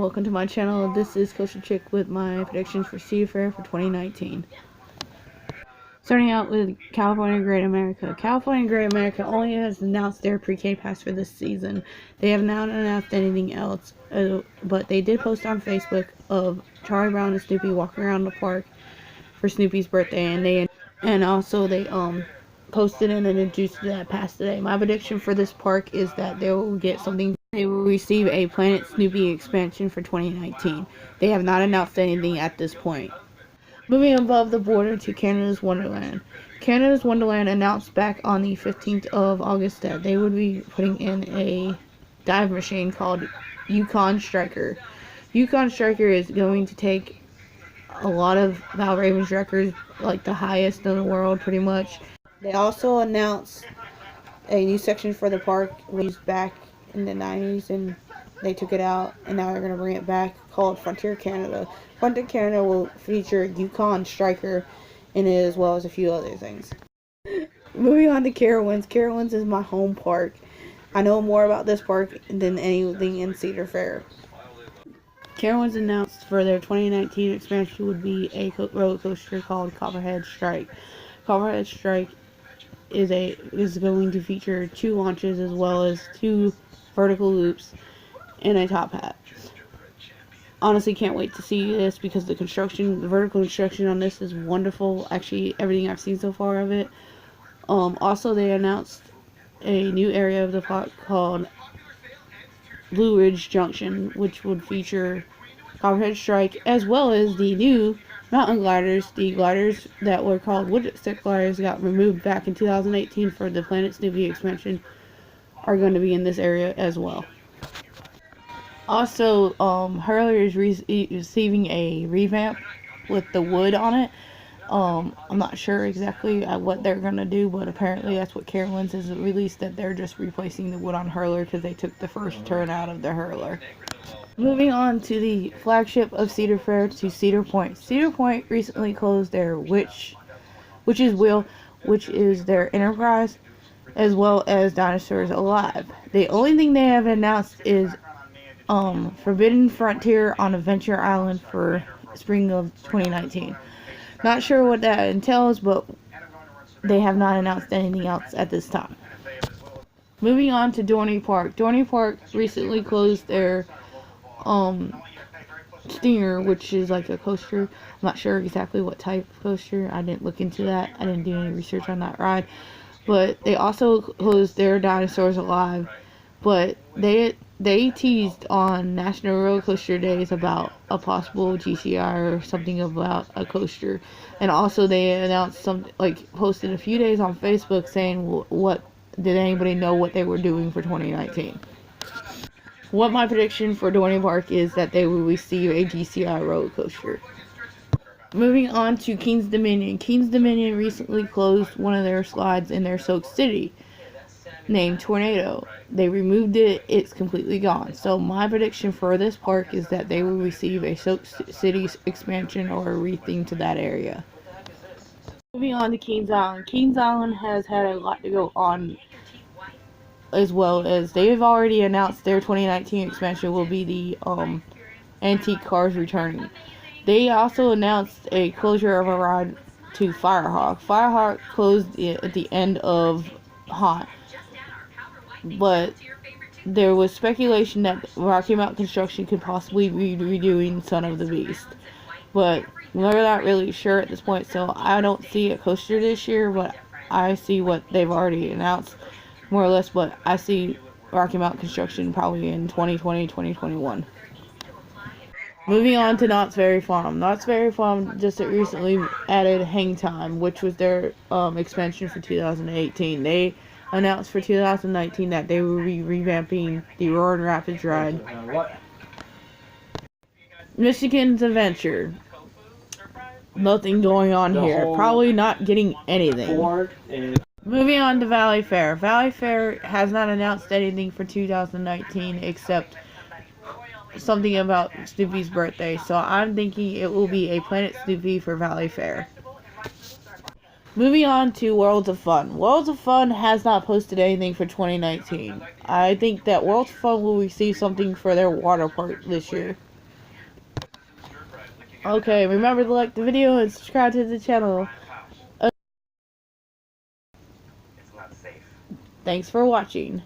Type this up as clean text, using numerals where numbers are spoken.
welcome to my channel. This is Coastal Chick with my predictions for Cedar Fair for 2019. Starting out with California Great America. California Great America only has announced their pre-K pass for this season. They have not announced anything else, but they did post on Facebook of Charlie Brown and Snoopy walking around the park for Snoopy's birthday, and also they posted and introduced that pass today. My prediction for this park is that they will get something. They will receive a Planet Snoopy expansion for 2019. They have not announced anything at this point. Moving above the border to Canada's Wonderland. Canada's Wonderland announced back on the 15th of August that they would be putting in a dive machine called Yukon Stirker. Yukon Stirker is going to take a lot of Valraven's records, like the highest in the world pretty much. They also announced a new section for the park, which was back in the 90s, and they took it out, and now they're going to bring it back, called Frontor Canada. Frontor Canada will feature Yukon Stirker in it, as well as a few other things. Moving on to Carowinds. Carowinds is my home park. I know more about this park than anything in Cedar Fair. Carowinds announced for their 2019 expansion would be a roller coaster called Copperhead Strike. Copperhead Strike is going to feature 2 launches as well as 2 vertical loops and a top hat. Honestly, can't wait to see this because the vertical construction on this is wonderful. Actually, everything I've seen so far of it. Also, they announced a new area of the park called Blue Ridge Junction, which would feature Copperhead Strike as well as the new Mountain Gliders. The gliders that were called Wood Stick Gliders got removed back in 2018 for the Planet Snoopy expansion are going to be in this area as well. Also, Hurler is receiving a revamp with the wood on it. I'm not sure exactly what they're going to do, but apparently that's what Carowinds has released, that they're just replacing the wood on Hurler because they took the first turn out of the Hurler. Moving on to the flagship of Cedar Fair, to Cedar Point. Cedar Point recently closed their Witch's Wheel, which is their Enterprise, as well as Dinosur Alive. The only thing they have announced is Forbidden Frontier on Adventure Island for spring of 2019. Not sure what that entails, but they have not announced anything else at this time. Moving on to Dorney Park. Dorney Park recently closed their Stinger, which is like a coaster. I'm not sure exactly what type of coaster. I didn't look into that. I didn't do any research on that ride. But they also closed their Dinosur Alive. But they teased on National Roller Coaster Days about a possible GCI or something about a coaster. And also they announced posted a few days on Facebook saying did anybody know what they were doing for 2019. What my prediction for Dorney Park is that they will receive a GCI roller coaster. Moving on to King's Dominion. King's Dominion recently closed one of their slides in their Soak City, named Tornado. They removed it. It's completely gone. So my prediction for this park is that they will receive a Soak City expansion or a retheme to that area. Moving on to Kings Island. Kings Island has had a lot to go on, as well as they've already announced their 2019 expansion will be the antique cars returning. They also announced a closure of a ride to FireHawk. FireHawk closed at the end of Haunt, but there was speculation that Rocky Mountain Construction could possibly be redoing Son of the Beast, but we're not really sure at this point, so I don't see a coaster this year, but I see what they've already announced more or less, but I see Rocky Mountain Construction probably in 2020, 2021. Moving on to Knott's Berry Farm. Knott's Berry Farm just recently added hangtime, which was their expansion for 2018. They announced for 2019 that they will be revamping the Roaring Rapids ride. Michigan's Adventure. Nothing going on here. Probably not getting anything. Moving on to ValleyFair. ValleyFair has not announced anything for 2019 except something about Snoopy's birthday, so I'm thinking it will be a Planet Snoopy for ValleyFair. Moving on to Worlds of Fun. Worlds of Fun has not posted anything for 2019. I think that Worlds of Fun will receive something for their water park this year. Okay, remember to like the video and subscribe to the channel. Thanks for watching.